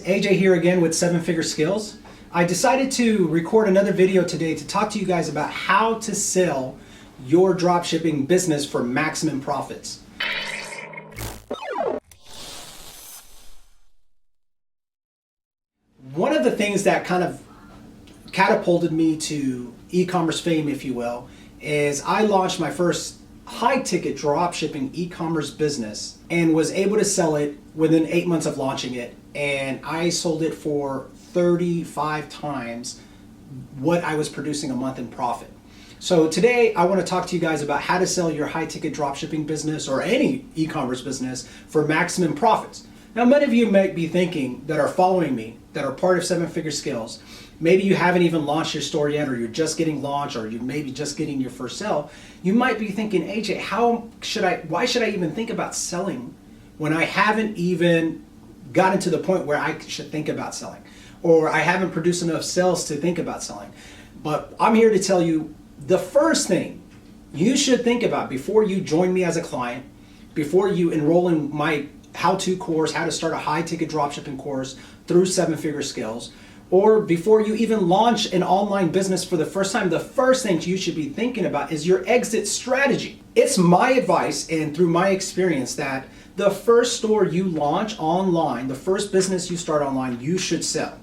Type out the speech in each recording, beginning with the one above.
AJ here again with 7-Figure Skills. I decided to record another video today to talk to you guys about how to sell your dropshipping business for maximum profits. One of the things that kind of catapulted me to e-commerce fame, if you will, is I launched my first high-ticket dropshipping e-commerce business and was able to sell it within 8 months of launching it, and I sold it for 35 times what I was producing a month in profit. So today I want to talk to you guys about how to sell your high-ticket dropshipping business or any e-commerce business for maximum profits. Now, many of you might be thinking that are following me, that are part of 7-Figure Skills, maybe you haven't even launched your store yet, or you're just getting launched, or you may be just getting your first sale. You might be thinking, AJ, why should I even think about selling when I haven't even gotten to the point where I should think about selling, or I haven't produced enough sales to think about selling? But I'm here to tell you the first thing you should think about before you join me as a client, before you enroll in my how-to course, how to start a high-ticket dropshipping course through 7-Figure Skills, or before you even launch an online business for the first time, the first thing you should be thinking about is your exit strategy. It's my advice and through my experience that the first store you launch online, the first business you start online, you should sell.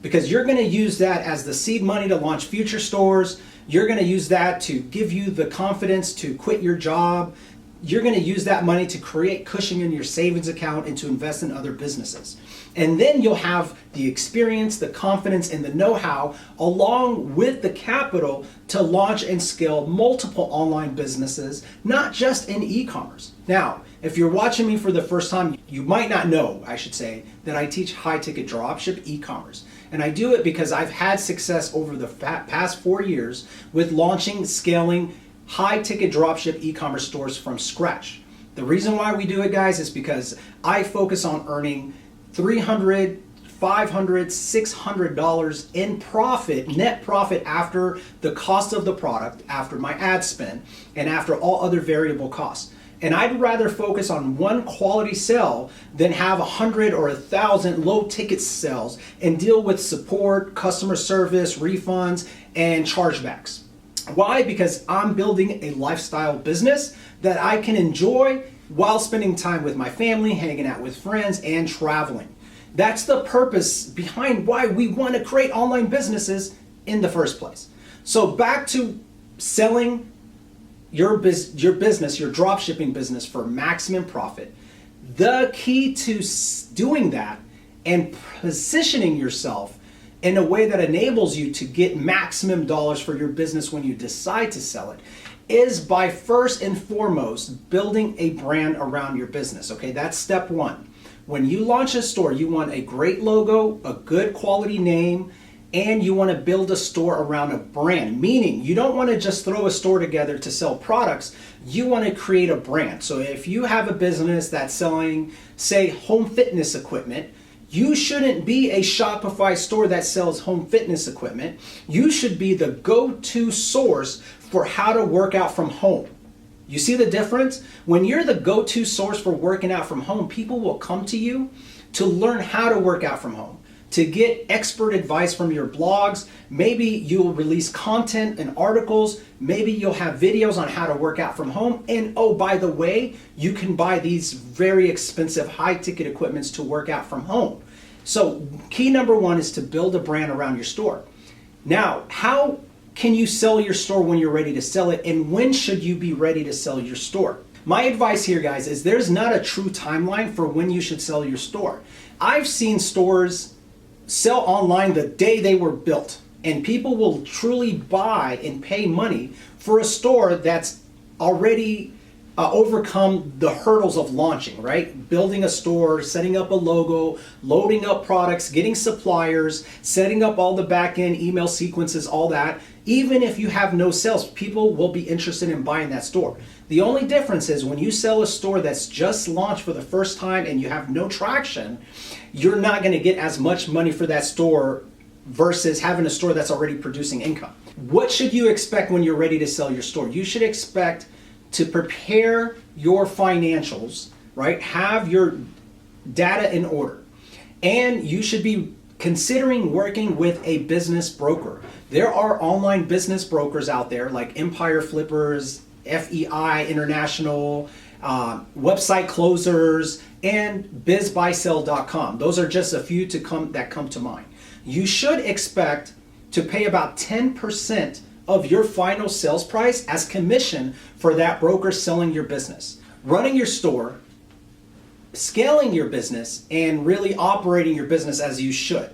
Because you're going to use that as the seed money to launch future stores. You're going to use that to give you the confidence to quit your job. You're going to use that money to create cushion in your savings account and to invest in other businesses. And then you'll have the experience, the confidence, and the know-how along with the capital to launch and scale multiple online businesses, not just in e-commerce. Now, if you're watching me for the first time, you might not know, I should say, that I teach high-ticket dropship e-commerce. And I do it because I've had success over the past 4 years with launching, scaling high-ticket dropship e-commerce stores from scratch. The reason why we do it, guys, is because I focus on earning $300, $500, $600 in profit, net profit after the cost of the product, after my ad spend, and after all other variable costs. And I'd rather focus on one quality sale than have 100 or 1,000 low ticket sales and deal with support, customer service, refunds, and chargebacks. Why? Because I'm building a lifestyle business that I can enjoy while spending time with my family, hanging out with friends, and traveling. That's the purpose behind why we want to create online businesses in the first place. So back to selling your business, your dropshipping business for maximum profit. The key to doing that and positioning yourself in a way that enables you to get maximum dollars for your business when you decide to sell it is by first and foremost building a brand around your business. Okay, that's step one. When you launch a store, you want a great logo, a good quality name, and you want to build a store around a brand, meaning you don't want to just throw a store together to sell products. You want to create a brand. So if you have a business that's selling, say, home fitness equipment, you shouldn't be a Shopify store that sells home fitness equipment. You should be the go-to source for how to work out from home. You see the difference? When you're the go-to source for working out from home, people will come to you to learn how to work out from home, to get expert advice from your blogs. Maybe you'll release content and articles. Maybe you'll have videos on how to work out from home. And oh, by the way, you can buy these very expensive high-ticket equipments to work out from home. So key number one is to build a brand around your store. Now, how can you sell your store when you're ready to sell it, and when should you be ready to sell your store? My advice here, guys, is there's not a true timeline for when you should sell your store. I've seen stores sell online the day they were built, and people will truly buy and pay money for a store that's already overcome the hurdles of launching, right? Building a store, setting up a logo, loading up products, getting suppliers, setting up all the back-end email sequences, all that. Even if you have no sales, people will be interested in buying that store. The only difference is when you sell a store that's just launched for the first time and you have no traction, you're not going to get as much money for that store versus having a store that's already producing income. What should you expect when you're ready to sell your store? You should expect to prepare your financials, right? Have your data in order. And you should be considering working with a business broker. There are online business brokers out there like Empire Flippers, FEI International, Website Closers, and bizbuysell.com. Those are just a few that come to mind. You should expect to pay about 10% of your final sales price as commission for that broker selling your business. Running your store, scaling your business, and really operating your business as you should.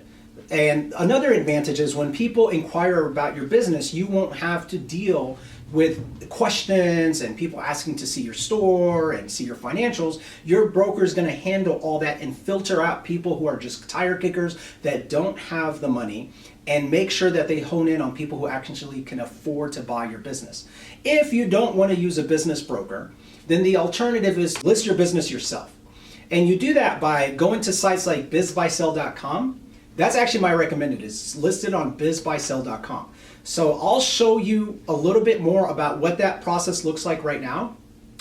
And another advantage is when people inquire about your business, you won't have to deal with questions and people asking to see your store and see your financials. Your broker is going to handle all that and filter out people who are just tire kickers that don't have the money, and make sure that they hone in on people who actually can afford to buy your business. If you don't want to use a business broker, then the alternative is list your business yourself. And you do that by going to sites like bizbuysell.com. That's actually my recommended. It's listed on bizbuysell.com. So I'll show you a little bit more about what that process looks like right now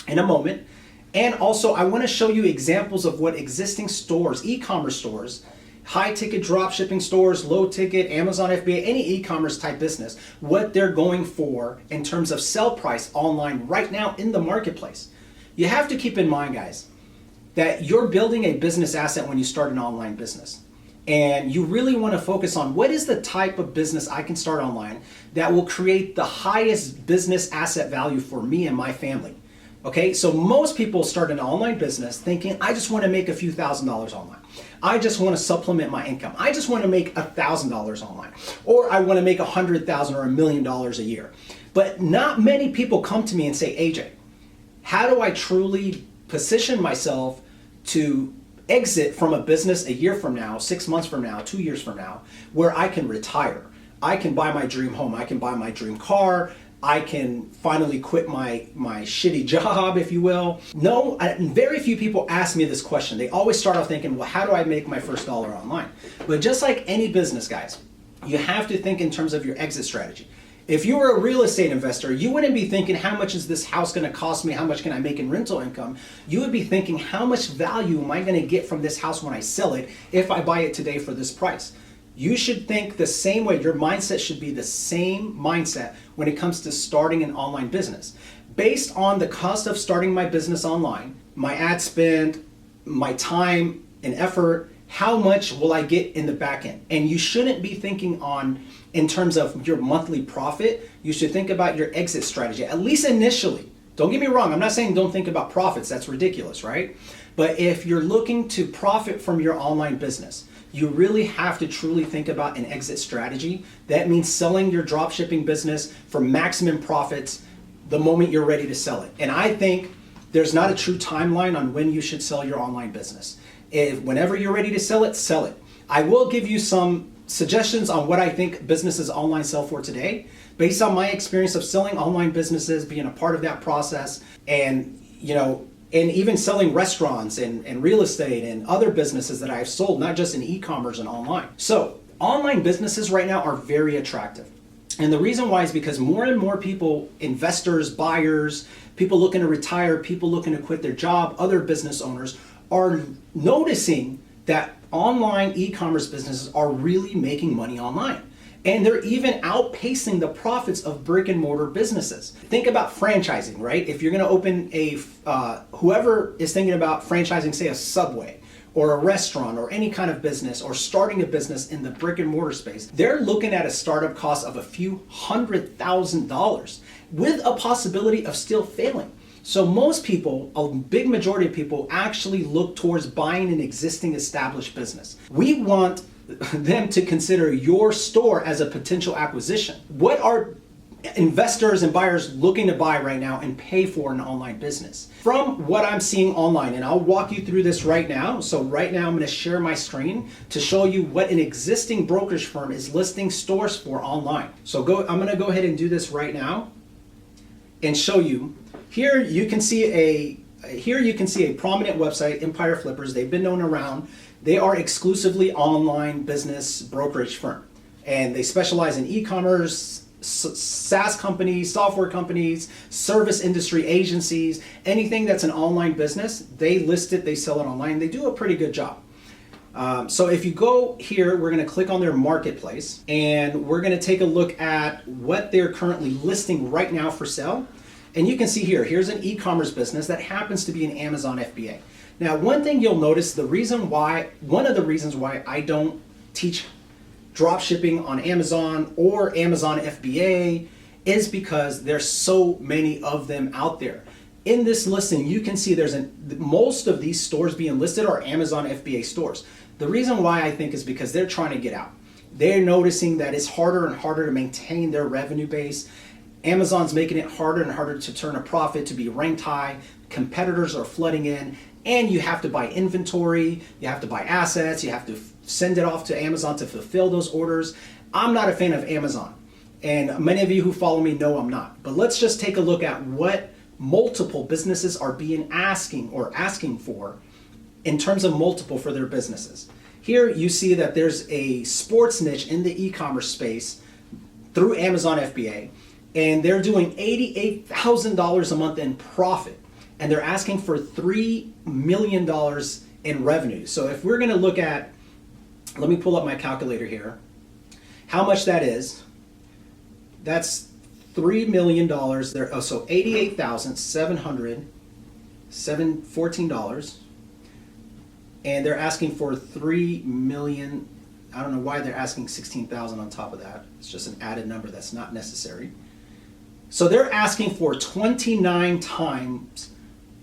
in a moment. And also I want to show you examples of what existing stores, e-commerce stores, high ticket drop shipping stores, low ticket, Amazon FBA, any e-commerce type business, what they're going for in terms of sell price online right now in the marketplace. You have to keep in mind, guys, that you're building a business asset when you start an online business. And you really want to focus on what is the type of business I can start online that will create the highest business asset value for me and my family. Okay, so most people start an online business thinking, I just want to make a few $1,000s online. I just want to supplement my income. I just want to make $1,000 online. Or I want to make $100,000 or $1 million a year. But not many people come to me and say, AJ, how do I truly position myself to exit from a business a year from now, 6 months from now, 2 years from now, where I can retire? I can buy my dream home. I can buy my dream car. I can finally quit my shitty job, if you will. No, very few people ask me this question. They always start off thinking, well, how do I make my first dollar online? But just like any business, guys, you have to think in terms of your exit strategy. If you were a real estate investor, you wouldn't be thinking, how much is this house going to cost me? How much can I make in rental income? You would be thinking, how much value am I going to get from this house when I sell it if I buy it today for this price? You should think the same way. Your mindset should be the same mindset when it comes to starting an online business. Based on the cost of starting my business online, my ad spend, my time and effort, how much will I get in the back end? And you shouldn't be thinking in terms of your monthly profit. You should think about your exit strategy, at least initially. Don't get me wrong, I'm not saying don't think about profits, that's ridiculous, right? But if you're looking to profit from your online business, you really have to truly think about an exit strategy. That means selling your dropshipping business for maximum profits the moment you're ready to sell it. And I think there's not a true timeline on when you should sell your online business. Whenever you're ready to sell it, sell it. I will give you some suggestions on what I think businesses online sell for today, based on my experience of selling online businesses, being a part of that process, and and even selling restaurants and real estate and other businesses that I've sold, not just in e-commerce and online. So online businesses right now are very attractive. And the reason why is because more and more people, investors, buyers, people looking to retire, people looking to quit their job, other business owners are noticing that online e-commerce businesses are really making money online. And they're even outpacing the profits of brick and mortar businesses. Think about franchising, right? If you're gonna open whoever is thinking about franchising, say a Subway or a restaurant or any kind of business, or starting a business in the brick and mortar space, they're looking at a startup cost of a few $100,000 with a possibility of still failing. So most people, a big majority of people, actually look towards buying an existing established business. We want them to consider your store as a potential acquisition. What are investors and buyers looking to buy right now and pay for an online business? From what I'm seeing online, and I'll walk you through this right now. So right now I'm going to share my screen to show you what an existing brokerage firm is listing stores for online. So I'm going to go ahead and do this right now and show you. Here you can see a prominent website, Empire Flippers. They've been known around. They are exclusively online business brokerage firm, and they specialize in e-commerce, SaaS companies, software companies, service industry agencies, anything that's an online business. They list it, they sell it online. They do a pretty good job. So if you go here, we're going to click on their marketplace and we're going to take a look at what they're currently listing right now for sale. And you can see here, here's an e-commerce business that happens to be an Amazon FBA. Now, one thing you'll notice, one of the reasons why I don't teach drop shipping on Amazon or Amazon FBA is because there's so many of them out there. In this listing, you can see most of these stores being listed are Amazon FBA stores. The reason why I think is because they're trying to get out. They're noticing that it's harder and harder to maintain their revenue base. Amazon's making it harder and harder to turn a profit, to be ranked high. Competitors are flooding in, and you have to buy inventory, you have to buy assets, you have to send it off to Amazon to fulfill those orders. I'm not a fan of Amazon, and many of you who follow me know I'm not. But let's just take a look at what multiple businesses are asking for in terms of multiple for their businesses. Here you see that there's a sports niche in the e-commerce space through Amazon FBA, and they're doing $88,000 a month in profit, and they're asking for $3 million in revenue. So if we're going to look at, let me pull up my calculator here, how much that is. That's $3 million there. So $88,714, and they're asking for $3 million. I don't know why they're asking 16,000 on top of that. It's just an added number that's not necessary. So they're asking for 29 times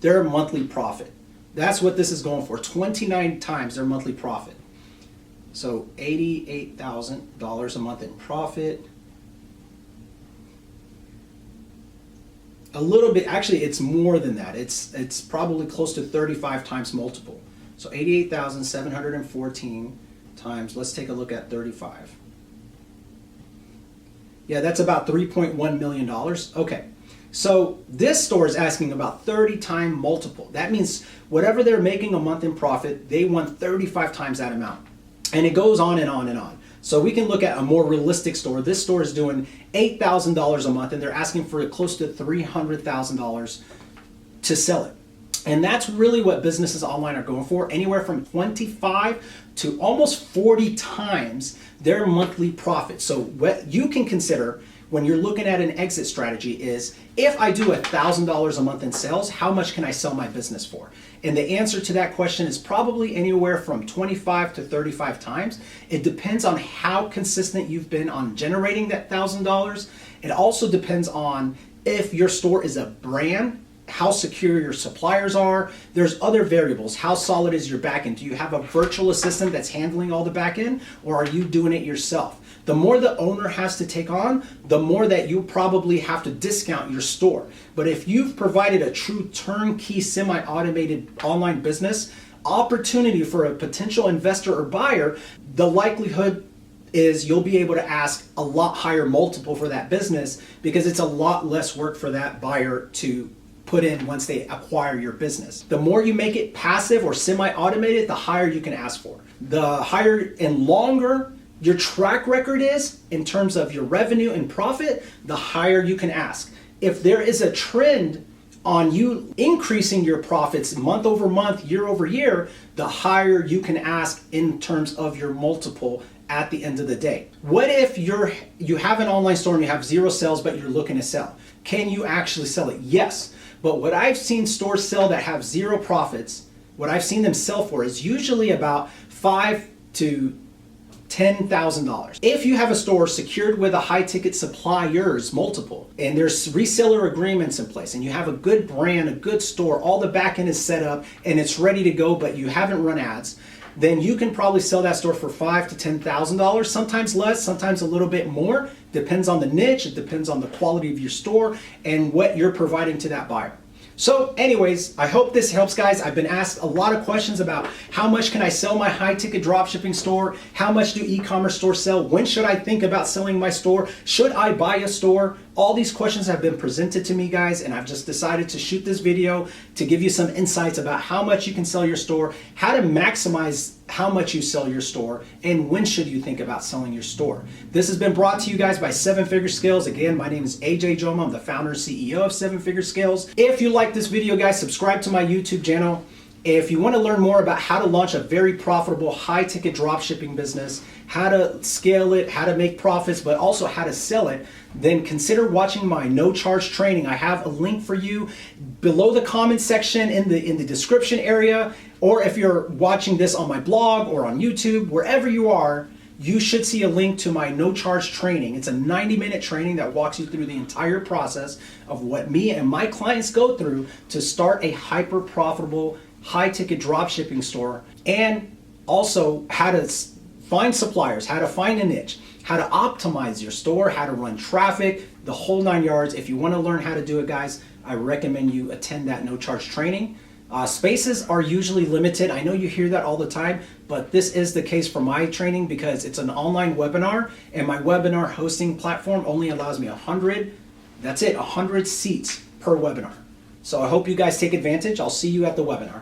their monthly profit. That's what this is going for, 29 times their monthly profit. So $88,000 a month in profit. A little bit, actually it's more than that. It's probably close to 35 times multiple. So 88,714 times, let's take a look at 35. Yeah, that's about $3.1 million. Okay, so this store is asking about 30 time multiple. That means whatever they're making a month in profit, they want 35 times that amount. And it goes on and on and on. So we can look at a more realistic store. This store is doing $8,000 a month, and they're asking for close to $300,000 to sell it. And that's really what businesses online are going for, anywhere from 25 to almost 40 times their monthly profit. So what you can consider when you're looking at an exit strategy is, if I do $1,000 a month in sales, how much can I sell my business for? And the answer to that question is probably anywhere from 25 to 35 times. It depends on how consistent you've been on generating that $1,000. It also depends on if your store is a brand, how secure your suppliers are. There's other variables. How solid is your backend? Do you have a virtual assistant that's handling all the backend, or are you doing it yourself? The more the owner has to take on, the more that you probably have to discount your store. But if you've provided a true turnkey, semi-automated online business opportunity for a potential investor or buyer, the likelihood is you'll be able to ask a lot higher multiple for that business, because it's a lot less work for that buyer to put in once they acquire your business. The more you make it passive or semi-automated, the higher you can ask for. The higher and longer your track record is in terms of your revenue and profit, the higher you can ask. If there is a trend on you increasing your profits month over month, year over year, the higher you can ask in terms of your multiple at the end of the day. What if you have an online store and you have zero sales, but you're looking to sell? Can you actually sell it? Yes. But what I've seen stores sell that have zero profits, what I've seen them sell for is usually about $5,000 to $10,000. If you have a store secured with a high ticket suppliers, multiple, and there's reseller agreements in place, and you have a good brand, a good store, all the back end is set up and it's ready to go, but you haven't run ads, then you can probably sell that store for $5,000 to $10,000, sometimes less, sometimes a little bit more. Depends on the niche, it depends on the quality of your store and what you're providing to that buyer. So anyways, I hope this helps, guys. I've been asked a lot of questions about how much can I sell my high ticket dropshipping store? How much do e-commerce stores sell? When should I think about selling my store? Should I buy a store? All these questions have been presented to me, guys, and I've just decided to shoot this video to give you some insights about how much you can sell your store, how to maximize how much you sell your store, and when should you think about selling your store. This has been brought to you guys by 7 Figure Scales. Again, my name is AJ Joma. I'm the founder and CEO of 7 Figure Scales. If you like this video, guys, subscribe to my YouTube channel. If you want to learn more about how to launch a very profitable high ticket drop shipping business, how to scale it, how to make profits, but also how to sell it, then consider watching my no charge training. I have a link for you below the comment section in the description area, or if you're watching this on my blog or on YouTube, wherever you are, you should see a link to my no charge training. It's a 90-minute training that walks you through the entire process of what me and my clients go through to start a hyper profitable high ticket drop shipping store, and also how to find suppliers, how to find a niche, how to optimize your store, how to run traffic, the whole 9 yards. If you want to learn how to do it, guys, I recommend you attend that no charge training. Spaces are usually limited. I know you hear that all the time, but this is the case for my training because it's an online webinar, and my webinar hosting platform only allows me 100, that's it, 100 seats per webinar. So I hope you guys take advantage. I'll see you at the webinar.